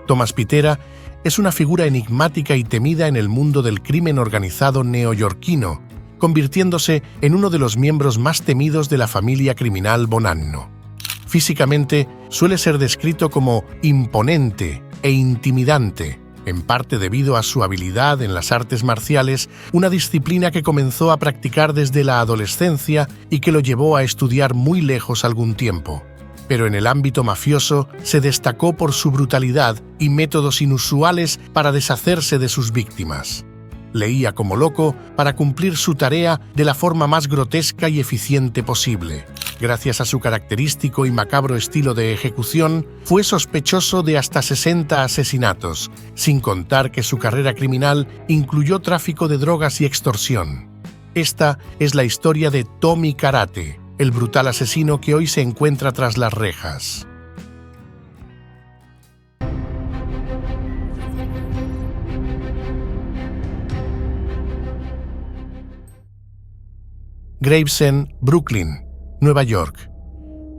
Thomas Pitera es una figura enigmática y temida en el mundo del crimen organizado neoyorquino, convirtiéndose en uno de los miembros más temidos de la familia criminal Bonanno. Físicamente, suele ser descrito como imponente e intimidante, en parte debido a su habilidad en las artes marciales, una disciplina que comenzó a practicar desde la adolescencia y que lo llevó a estudiar muy lejos algún tiempo. Pero en el ámbito mafioso se destacó por su brutalidad y métodos inusuales para deshacerse de sus víctimas. Leía como loco para cumplir su tarea de la forma más grotesca y eficiente posible. Gracias a su característico y macabro estilo de ejecución, fue sospechoso de hasta 60 asesinatos, sin contar que su carrera criminal incluyó tráfico de drogas y extorsión. Esta es la historia de Tommy Karate, el brutal asesino que hoy se encuentra tras las rejas. Gravesend, Brooklyn, Nueva York.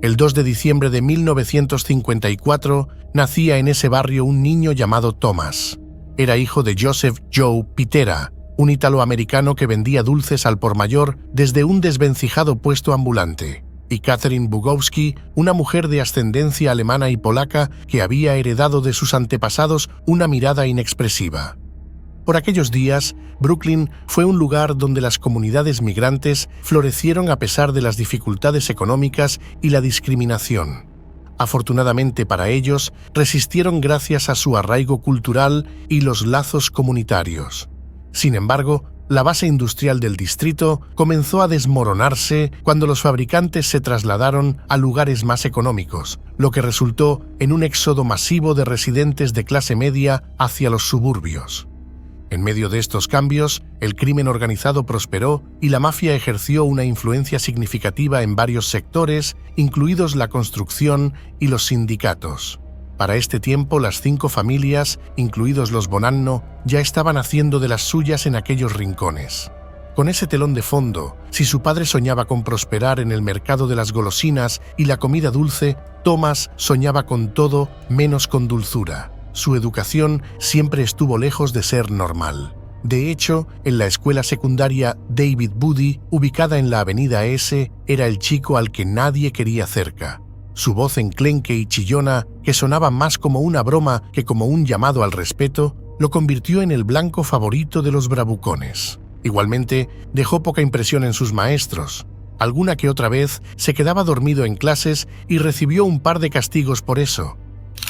El 2 de diciembre de 1954 nacía en ese barrio un niño llamado Thomas. Era hijo de Joseph Joe Pitera, un italoamericano que vendía dulces al por mayor desde un desvencijado puesto ambulante, y Catherine Bugowski, una mujer de ascendencia alemana y polaca que había heredado de sus antepasados una mirada inexpresiva. Por aquellos días, Brooklyn fue un lugar donde las comunidades migrantes florecieron a pesar de las dificultades económicas y la discriminación. Afortunadamente para ellos, resistieron gracias a su arraigo cultural y los lazos comunitarios. Sin embargo, la base industrial del distrito comenzó a desmoronarse cuando los fabricantes se trasladaron a lugares más económicos, lo que resultó en un éxodo masivo de residentes de clase media hacia los suburbios. En medio de estos cambios, el crimen organizado prosperó y la mafia ejerció una influencia significativa en varios sectores, incluidos la construcción y los sindicatos. Para este tiempo, las 5 familias, incluidos los Bonanno, ya estaban haciendo de las suyas en aquellos rincones. Con ese telón de fondo, si su padre soñaba con prosperar en el mercado de las golosinas y la comida dulce, Thomas soñaba con todo menos con dulzura. Su educación siempre estuvo lejos de ser normal. De hecho, en la escuela secundaria David Boody, ubicada en la avenida S, era el chico al que nadie quería cerca. Su voz enclenque y chillona, que sonaba más como una broma que como un llamado al respeto, lo convirtió en el blanco favorito de los bravucones. Igualmente, dejó poca impresión en sus maestros. Alguna que otra vez se quedaba dormido en clases y recibió un par de castigos por eso.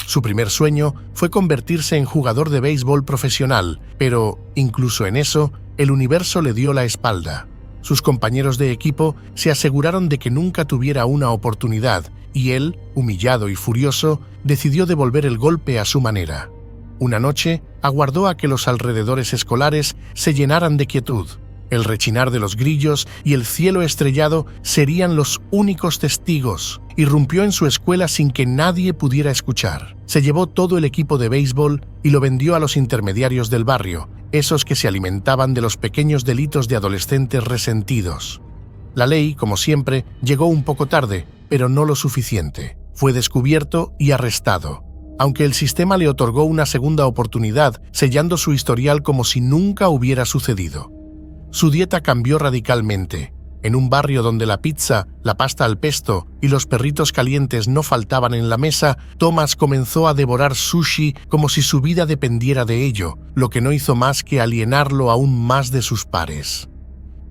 Su primer sueño fue convertirse en jugador de béisbol profesional, pero, incluso en eso, el universo le dio la espalda. Sus compañeros de equipo se aseguraron de que nunca tuviera una oportunidad, y él, humillado y furioso, decidió devolver el golpe a su manera. Una noche, aguardó a que los alrededores escolares se llenaran de quietud. El rechinar de los grillos y el cielo estrellado serían los únicos testigos. Irrumpió en su escuela sin que nadie pudiera escuchar. Se llevó todo el equipo de béisbol y lo vendió a los intermediarios del barrio, esos que se alimentaban de los pequeños delitos de adolescentes resentidos. La ley, como siempre, llegó un poco tarde, pero no lo suficiente. Fue descubierto y arrestado, aunque el sistema le otorgó una segunda oportunidad, sellando su historial como si nunca hubiera sucedido. Su dieta cambió radicalmente. En un barrio donde la pizza, la pasta al pesto y los perritos calientes no faltaban en la mesa, Thomas comenzó a devorar sushi como si su vida dependiera de ello, lo que no hizo más que alienarlo aún más de sus pares.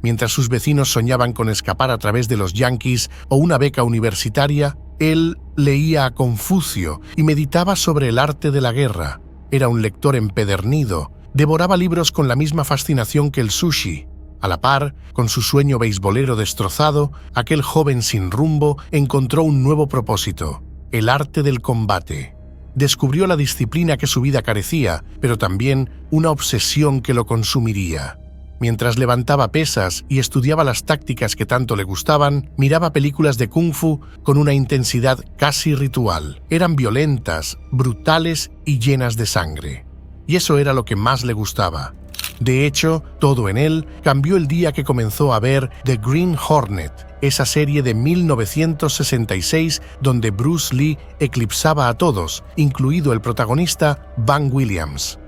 Mientras sus vecinos soñaban con escapar a través de los Yankees o una beca universitaria, él leía a Confucio y meditaba sobre el arte de la guerra. Era un lector empedernido, devoraba libros con la misma fascinación que el sushi. A la par, con su sueño beisbolero destrozado, aquel joven sin rumbo encontró un nuevo propósito: el arte del combate. Descubrió la disciplina que su vida carecía, pero también una obsesión que lo consumiría. Mientras levantaba pesas y estudiaba las tácticas que tanto le gustaban, miraba películas de Kung Fu con una intensidad casi ritual. Eran violentas, brutales y llenas de sangre. Y eso era lo que más le gustaba. De hecho, todo en él cambió el día que comenzó a ver The Green Hornet, esa serie de 1966 donde Bruce Lee eclipsaba a todos, incluido el protagonista, Van Williams.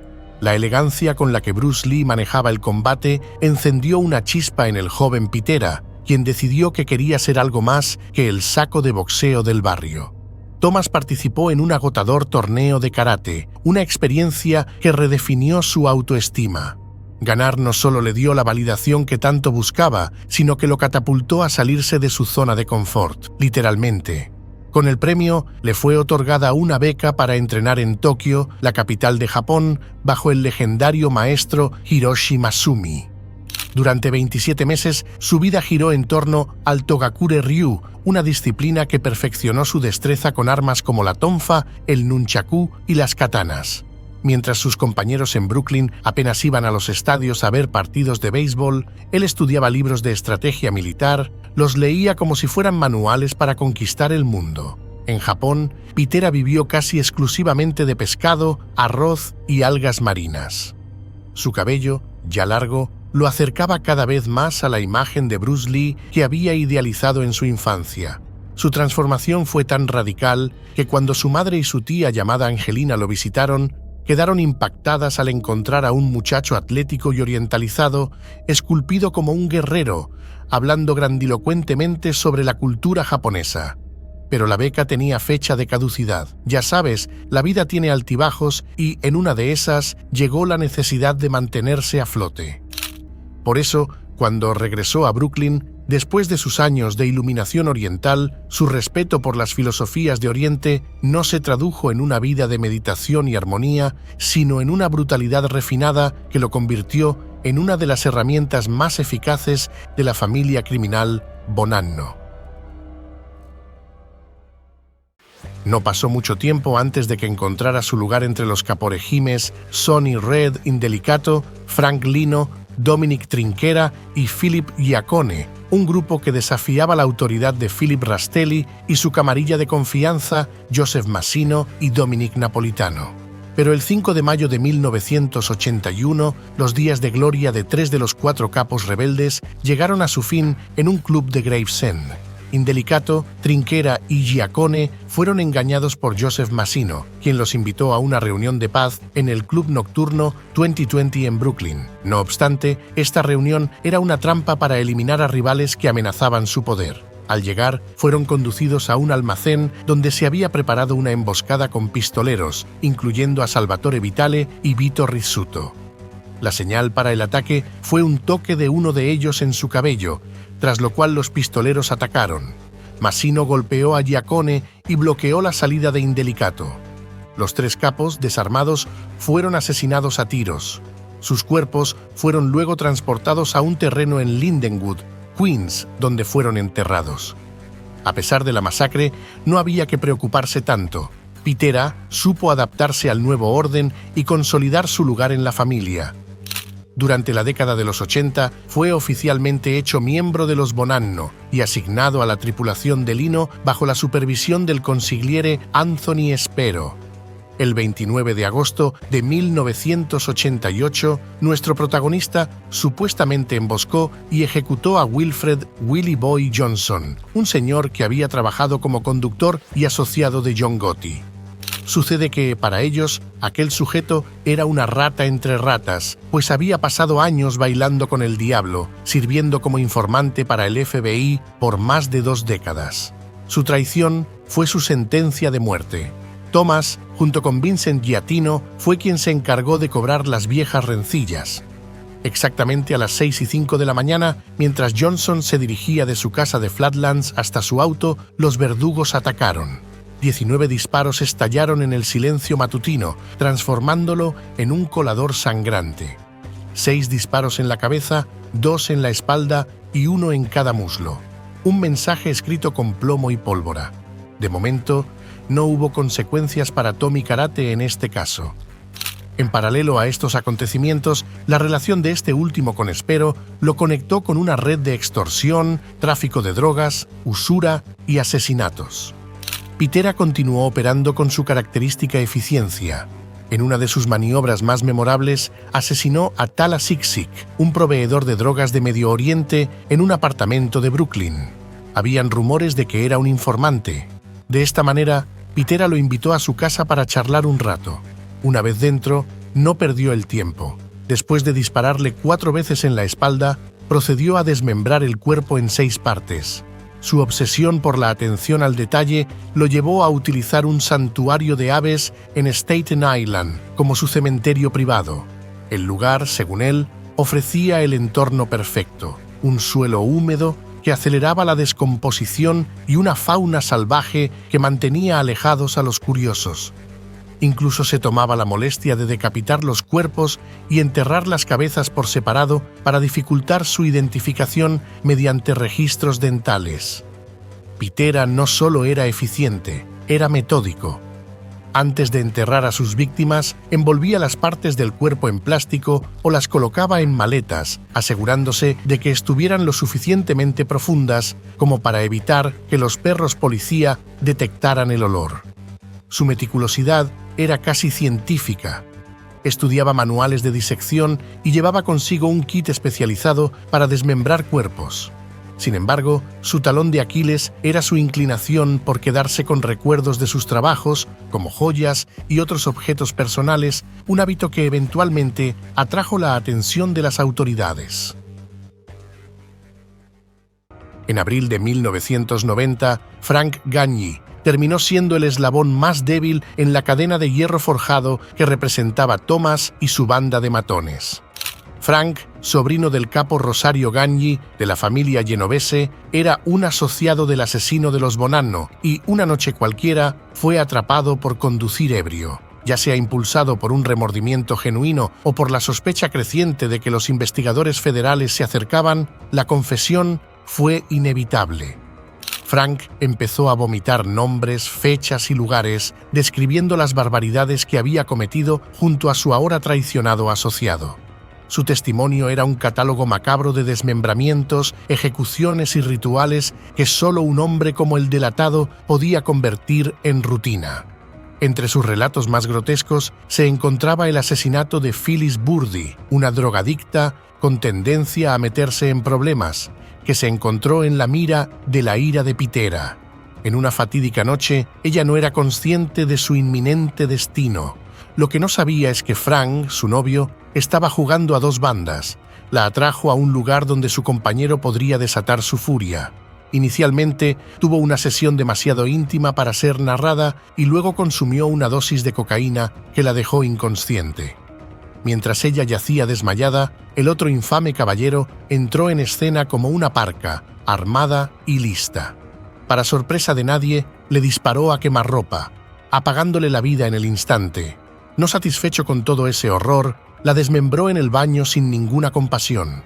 La elegancia con la que Bruce Lee manejaba el combate encendió una chispa en el joven Pitera, quien decidió que quería ser algo más que el saco de boxeo del barrio. Thomas participó en un agotador torneo de karate, una experiencia que redefinió su autoestima. Ganar no solo le dio la validación que tanto buscaba, sino que lo catapultó a salirse de su zona de confort, literalmente. Con el premio, le fue otorgada una beca para entrenar en Tokio, la capital de Japón, bajo el legendario maestro Hiroshi Masumi. Durante 27 meses, su vida giró en torno al Togakure Ryu, una disciplina que perfeccionó su destreza con armas como la tonfa, el nunchaku y las katanas. Mientras sus compañeros en Brooklyn apenas iban a los estadios a ver partidos de béisbol, él estudiaba libros de estrategia militar, los leía como si fueran manuales para conquistar el mundo. En Japón, Pitera vivió casi exclusivamente de pescado, arroz y algas marinas. Su cabello, ya largo, lo acercaba cada vez más a la imagen de Bruce Lee que había idealizado en su infancia. Su transformación fue tan radical que cuando su madre y su tía llamada Angelina lo visitaron, quedaron impactadas al encontrar a un muchacho atlético y orientalizado, esculpido como un guerrero, hablando grandilocuentemente sobre la cultura japonesa. Pero la beca tenía fecha de caducidad. Ya sabes, la vida tiene altibajos y, en una de esas, llegó la necesidad de mantenerse a flote. Por eso, cuando regresó a Brooklyn, después de sus años de iluminación oriental, su respeto por las filosofías de Oriente no se tradujo en una vida de meditación y armonía, sino en una brutalidad refinada que lo convirtió en una de las herramientas más eficaces de la familia criminal Bonanno. No pasó mucho tiempo antes de que encontrara su lugar entre los caporegimes Sonny Red Indelicato, Frank Lino, Dominic Trinchera y Philip Giacone, un grupo que desafiaba la autoridad de Philip Rastelli y su camarilla de confianza, Joseph Massino y Dominic Napolitano. Pero el 5 de mayo de 1981, los días de gloria de 3 de los 4 capos rebeldes llegaron a su fin en un club de Gravesend. Indelicato, Trinchera y Giacone fueron engañados por Joseph Massino, quien los invitó a una reunión de paz en el club nocturno 2020 en Brooklyn. No obstante, esta reunión era una trampa para eliminar a rivales que amenazaban su poder. Al llegar, fueron conducidos a un almacén donde se había preparado una emboscada con pistoleros, incluyendo a Salvatore Vitale y Vito Rizzuto. La señal para el ataque fue un toque de uno de ellos en su cabello, tras lo cual los pistoleros atacaron. Massino golpeó a Giacone y bloqueó la salida de Indelicato. Los 3 capos, desarmados, fueron asesinados a tiros. Sus cuerpos fueron luego transportados a un terreno en Lindenwood, Queens, donde fueron enterrados. A pesar de la masacre, no había que preocuparse tanto. Pitera supo adaptarse al nuevo orden y consolidar su lugar en la familia. Durante la década de los 80 fue oficialmente hecho miembro de los Bonanno y asignado a la tripulación de Lino bajo la supervisión del consigliere Anthony Spero. El 29 de agosto de 1988, nuestro protagonista supuestamente emboscó y ejecutó a Wilfred Willie Boy Johnson, un señor que había trabajado como conductor y asociado de John Gotti. Sucede que, para ellos, aquel sujeto era una rata entre ratas, pues había pasado años bailando con el diablo, sirviendo como informante para el FBI por más de 2 décadas. Su traición fue su sentencia de muerte. Thomas, junto con Vincent Giatino, fue quien se encargó de cobrar las viejas rencillas. Exactamente a las 6:05 de la mañana, mientras Johnson se dirigía de su casa de Flatlands hasta su auto, los verdugos atacaron. 19 disparos estallaron en el silencio matutino, transformándolo en un colador sangrante. 6 disparos en la cabeza, 2 en la espalda y 1 en cada muslo. Un mensaje escrito con plomo y pólvora. De momento, no hubo consecuencias para Tommy Karate en este caso. En paralelo a estos acontecimientos, la relación de este último con Spero lo conectó con una red de extorsión, tráfico de drogas, usura y asesinatos. Pitera continuó operando con su característica eficiencia. En una de sus maniobras más memorables, asesinó a Tala Siksik, un proveedor de drogas de Medio Oriente, en un apartamento de Brooklyn. Habían rumores de que era un informante. De esta manera, Pitera lo invitó a su casa para charlar un rato. Una vez dentro, no perdió el tiempo. Después de dispararle 4 veces en la espalda, procedió a desmembrar el cuerpo en 6 partes. Su obsesión por la atención al detalle lo llevó a utilizar un santuario de aves en Staten Island como su cementerio privado. El lugar, según él, ofrecía el entorno perfecto, un suelo húmedo que aceleraba la descomposición y una fauna salvaje que mantenía alejados a los curiosos. Incluso se tomaba la molestia de decapitar los cuerpos y enterrar las cabezas por separado para dificultar su identificación mediante registros dentales. Pitera no solo era eficiente, era metódico. Antes de enterrar a sus víctimas, envolvía las partes del cuerpo en plástico o las colocaba en maletas, asegurándose de que estuvieran lo suficientemente profundas como para evitar que los perros policía detectaran el olor. Su meticulosidad era casi científica. Estudiaba manuales de disección y llevaba consigo un kit especializado para desmembrar cuerpos. Sin embargo, su talón de Aquiles era su inclinación por quedarse con recuerdos de sus trabajos, como joyas y otros objetos personales, un hábito que eventualmente atrajo la atención de las autoridades. En abril de 1990, Frank Gagne terminó siendo el eslabón más débil en la cadena de hierro forjado que representaba Thomas y su banda de matones. Frank, sobrino del capo Rosario Gagne de la familia genovese, era un asociado del asesino de los Bonanno y, una noche cualquiera, fue atrapado por conducir ebrio. Ya sea impulsado por un remordimiento genuino o por la sospecha creciente de que los investigadores federales se acercaban, la confesión fue inevitable. Frank empezó a vomitar nombres, fechas y lugares, describiendo las barbaridades que había cometido junto a su ahora traicionado asociado. Su testimonio era un catálogo macabro de desmembramientos, ejecuciones y rituales que solo un hombre como el delatado podía convertir en rutina. Entre sus relatos más grotescos se encontraba el asesinato de Phyllis Burdi, una drogadicta con tendencia a meterse en problemas, que se encontró en la mira de la ira de Pitera. En una fatídica noche, ella no era consciente de su inminente destino. Lo que no sabía es que Frank, su novio, estaba jugando a 2 bandas. La atrajo a un lugar donde su compañero podría desatar su furia. Inicialmente, tuvo una sesión demasiado íntima para ser narrada y luego consumió una dosis de cocaína que la dejó inconsciente. Mientras ella yacía desmayada, el otro infame caballero entró en escena como una parca, armada y lista. Para sorpresa de nadie, le disparó a quemarropa, apagándole la vida en el instante. No satisfecho con todo ese horror, la desmembró en el baño sin ninguna compasión.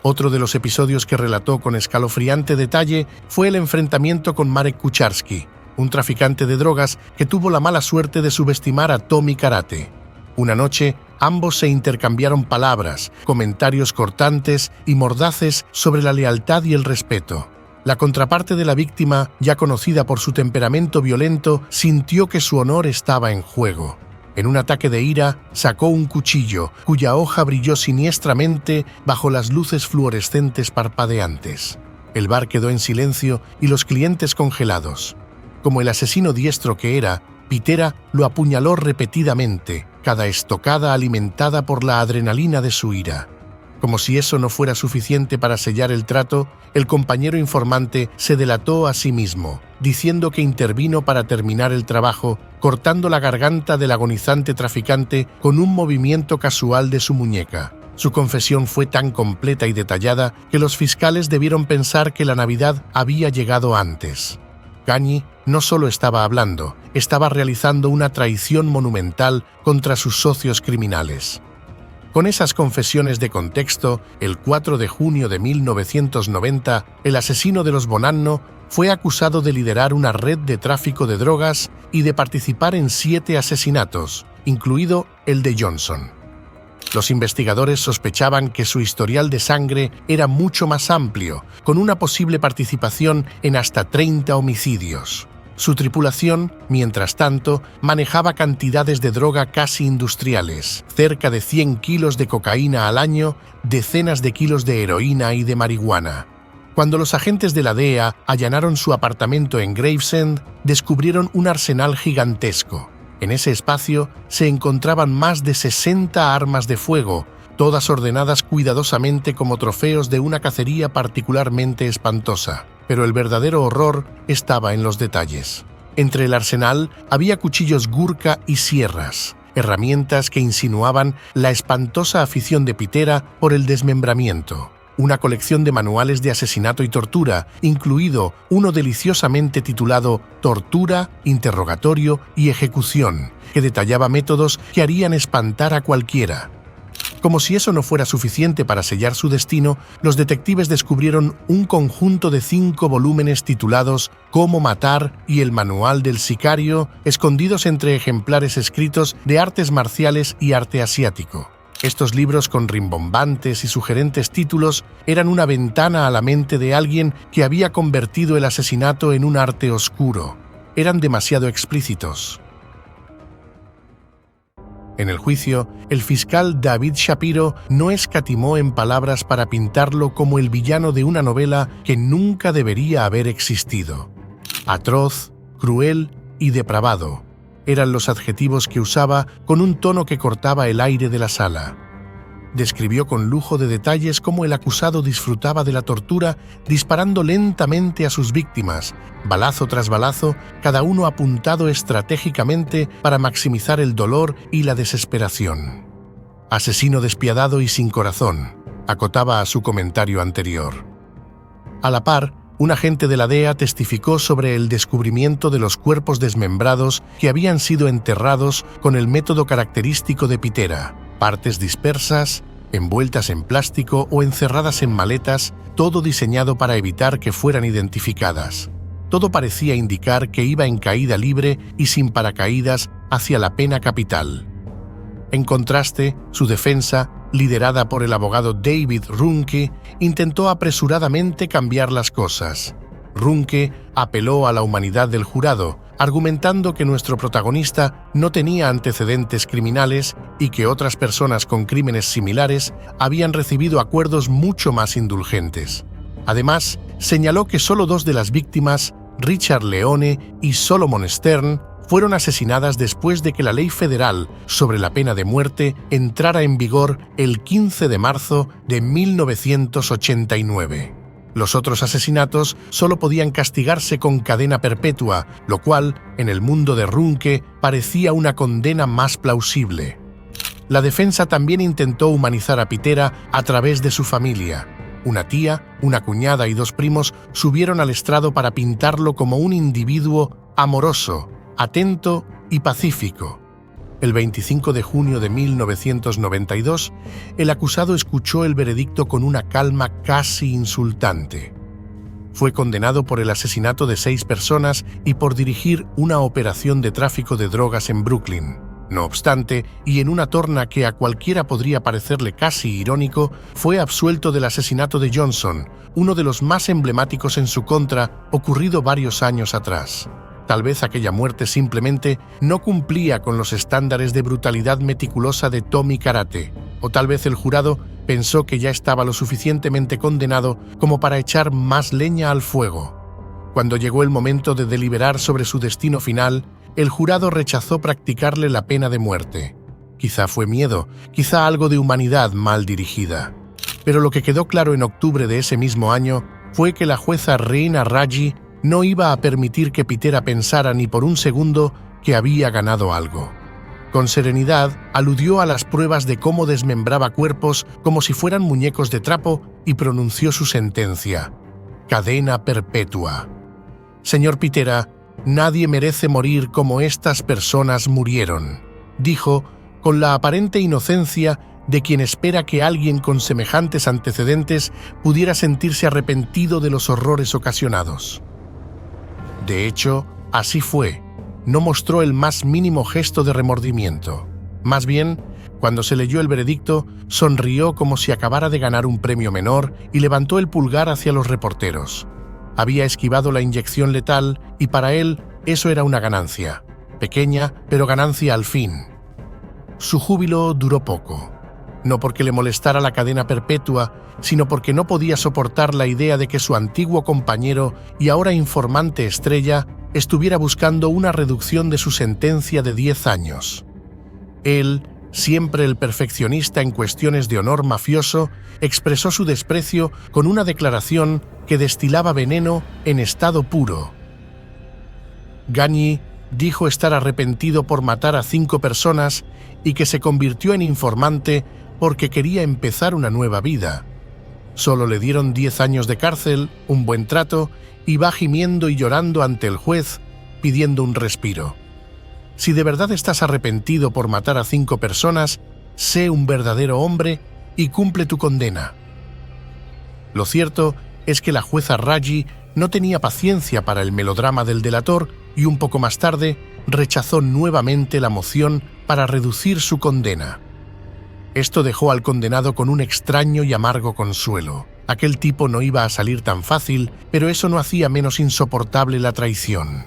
Otro de los episodios que relató con escalofriante detalle fue el enfrentamiento con Marek Kucharski, un traficante de drogas que tuvo la mala suerte de subestimar a Tommy Karate. Una noche, ambos se intercambiaron palabras, comentarios cortantes y mordaces sobre la lealtad y el respeto. La contraparte de la víctima, ya conocida por su temperamento violento, sintió que su honor estaba en juego. En un ataque de ira, sacó un cuchillo, cuya hoja brilló siniestramente bajo las luces fluorescentes parpadeantes. El bar quedó en silencio y los clientes congelados. Como el asesino diestro que era, Pitera lo apuñaló repetidamente, cada estocada alimentada por la adrenalina de su ira. Como si eso no fuera suficiente para sellar el trato, el compañero informante se delató a sí mismo, diciendo que intervino para terminar el trabajo, cortando la garganta del agonizante traficante con un movimiento casual de su muñeca. Su confesión fue tan completa y detallada que los fiscales debieron pensar que la Navidad había llegado antes. Gagne no solo estaba hablando, estaba realizando una traición monumental contra sus socios criminales. Con esas confesiones de contexto, el 4 de junio de 1990, el asesino de los Bonanno fue acusado de liderar una red de tráfico de drogas y de participar en 7 asesinatos, incluido el de Johnson. Los investigadores sospechaban que su historial de sangre era mucho más amplio, con una posible participación en hasta 30 homicidios. Su tripulación, mientras tanto, manejaba cantidades de droga casi industriales, cerca de 100 kilos de cocaína al año, decenas de kilos de heroína y de marihuana. Cuando los agentes de la DEA allanaron su apartamento en Gravesend, descubrieron un arsenal gigantesco. En ese espacio se encontraban más de 60 armas de fuego, todas ordenadas cuidadosamente como trofeos de una cacería particularmente espantosa. Pero el verdadero horror estaba en los detalles. Entre el arsenal había cuchillos Gurkha y sierras, herramientas que insinuaban la espantosa afición de Pitera por el desmembramiento. Una colección de manuales de asesinato y tortura, incluido uno deliciosamente titulado Tortura, Interrogatorio y Ejecución, que detallaba métodos que harían espantar a cualquiera. Como si eso no fuera suficiente para sellar su destino, los detectives descubrieron un conjunto de 5 volúmenes titulados Cómo matar y el manual del sicario, escondidos entre ejemplares escritos de artes marciales y arte asiático. Estos libros con rimbombantes y sugerentes títulos eran una ventana a la mente de alguien que había convertido el asesinato en un arte oscuro. Eran demasiado explícitos. En el juicio, el fiscal David Shapiro no escatimó en palabras para pintarlo como el villano de una novela que nunca debería haber existido. Atroz, cruel y depravado eran los adjetivos que usaba con un tono que cortaba el aire de la sala. Describió con lujo de detalles cómo el acusado disfrutaba de la tortura disparando lentamente a sus víctimas, balazo tras balazo, cada uno apuntado estratégicamente para maximizar el dolor y la desesperación. Asesino despiadado y sin corazón, acotaba a su comentario anterior. A la par, un agente de la DEA testificó sobre el descubrimiento de los cuerpos desmembrados que habían sido enterrados con el método característico de Pitera, partes dispersas, envueltas en plástico o encerradas en maletas, todo diseñado para evitar que fueran identificadas. Todo parecía indicar que iba en caída libre y sin paracaídas hacia la pena capital. En contraste, su defensa, liderada por el abogado David Runke, intentó apresuradamente cambiar las cosas. Runke apeló a la humanidad del jurado, argumentando que nuestro protagonista no tenía antecedentes criminales y que otras personas con crímenes similares habían recibido acuerdos mucho más indulgentes. Además, señaló que solo 2 de las víctimas, Richard Leone y Solomon Stern, fueron asesinadas después de que la ley federal sobre la pena de muerte entrara en vigor el 15 de marzo de 1989. Los otros asesinatos solo podían castigarse con cadena perpetua, lo cual, en el mundo de Runke, parecía una condena más plausible. La defensa también intentó humanizar a Pitera a través de su familia. Una tía, una cuñada y 2 primos subieron al estrado para pintarlo como un individuo amoroso, atento y pacífico. El 25 de junio de 1992, el acusado escuchó el veredicto con una calma casi insultante. Fue condenado por el asesinato de 6 personas y por dirigir una operación de tráfico de drogas en Brooklyn. No obstante, y en una torna que a cualquiera podría parecerle casi irónico, fue absuelto del asesinato de Johnson, uno de los más emblemáticos en su contra, ocurrido varios años atrás. Tal vez aquella muerte simplemente no cumplía con los estándares de brutalidad meticulosa de Tommy Karate, o tal vez el jurado pensó que ya estaba lo suficientemente condenado como para echar más leña al fuego. Cuando llegó el momento de deliberar sobre su destino final, el jurado rechazó practicarle la pena de muerte. Quizá fue miedo, quizá algo de humanidad mal dirigida. Pero lo que quedó claro en octubre de ese mismo año fue que la jueza Reina Raji no iba a permitir que Pitera pensara ni por un segundo que había ganado algo. Con serenidad, aludió a las pruebas de cómo desmembraba cuerpos como si fueran muñecos de trapo y pronunció su sentencia: cadena perpetua. Señor Pitera, nadie merece morir como estas personas murieron, dijo con la aparente inocencia de quien espera que alguien con semejantes antecedentes pudiera sentirse arrepentido de los horrores ocasionados. De hecho, así fue. No mostró el más mínimo gesto de remordimiento. Más bien, cuando se leyó el veredicto, sonrió como si acabara de ganar un premio menor y levantó el pulgar hacia los reporteros. Había esquivado la inyección letal y para él eso era una ganancia. Pequeña, pero ganancia al fin. Su júbilo duró poco. no porque le molestara la cadena perpetua, sino porque no podía soportar la idea de que su antiguo compañero y ahora informante estrella estuviera buscando una reducción de su sentencia de 10 años. Él, siempre el perfeccionista en cuestiones de honor mafioso, expresó su desprecio con una declaración que destilaba veneno en estado puro. Gagny dijo estar arrepentido por matar a 5 personas y que se convirtió en informante porque quería empezar una nueva vida. Solo le dieron 10 años de cárcel, un buen trato, y va gimiendo y llorando ante el juez, pidiendo un respiro. Si de verdad estás arrepentido por matar a 5 personas, sé un verdadero hombre y cumple tu condena. Lo cierto es que la jueza Raggi no tenía paciencia para el melodrama del delator y un poco más tarde rechazó nuevamente la moción para reducir su condena. Esto dejó al condenado con un extraño y amargo consuelo. Aquel tipo no iba a salir tan fácil, pero eso no hacía menos insoportable la traición.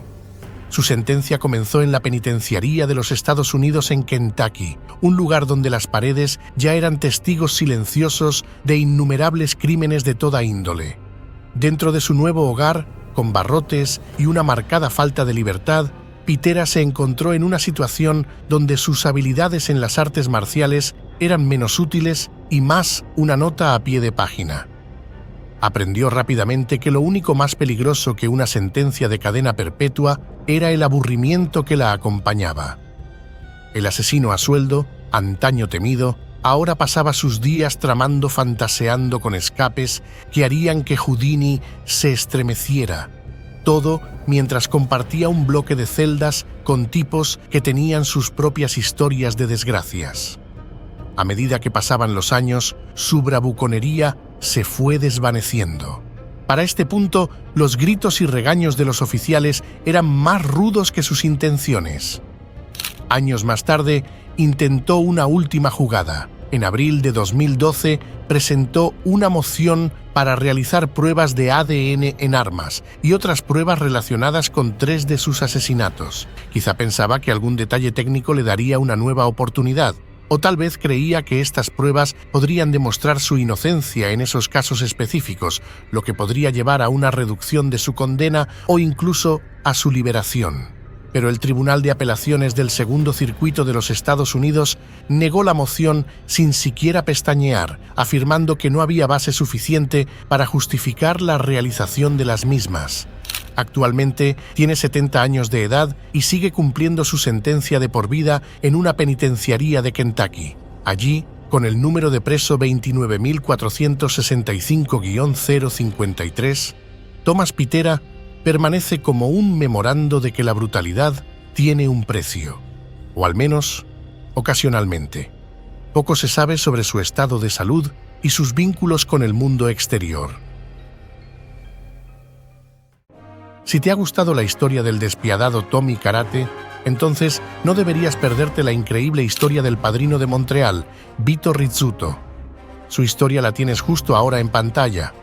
Su sentencia comenzó en la penitenciaría de los Estados Unidos en Kentucky, un lugar donde las paredes ya eran testigos silenciosos de innumerables crímenes de toda índole. Dentro de su nuevo hogar, con barrotes y una marcada falta de libertad, Pitera se encontró en una situación donde sus habilidades en las artes marciales eran menos útiles y más una nota a pie de página. Aprendió rápidamente que lo único más peligroso que una sentencia de cadena perpetua era el aburrimiento que la acompañaba. El asesino a sueldo, antaño temido, ahora pasaba sus días tramando, fantaseando con escapes que harían que Houdini se estremeciera. Todo mientras compartía un bloque de celdas con tipos que tenían sus propias historias de desgracias. A medida que pasaban los años, su bravuconería se fue desvaneciendo. Para este punto, los gritos y regaños de los oficiales eran más rudos que sus intenciones. Años más tarde, intentó una última jugada. En abril de 2012, presentó una moción para realizar pruebas de ADN en armas y otras pruebas relacionadas con 3 de sus asesinatos. Quizá pensaba que algún detalle técnico le daría una nueva oportunidad, o tal vez creía que estas pruebas podrían demostrar su inocencia en esos casos específicos, lo que podría llevar a una reducción de su condena o incluso a su liberación. Pero el Tribunal de Apelaciones del Segundo Circuito de los Estados Unidos negó la moción sin siquiera pestañear, afirmando que no había base suficiente para justificar la realización de las mismas. Actualmente tiene 70 años de edad y sigue cumpliendo su sentencia de por vida en una penitenciaría de Kentucky. Allí, con el número de preso 29.465-053, Thomas Pitera permanece como un memorando de que la brutalidad tiene un precio, o al menos ocasionalmente. Poco se sabe sobre su estado de salud y sus vínculos con el mundo exterior. Si te ha gustado la historia del despiadado Tommy Karate, entonces no deberías perderte la increíble historia del padrino de Montreal, Vito Rizzuto. Su historia la tienes justo ahora en pantalla.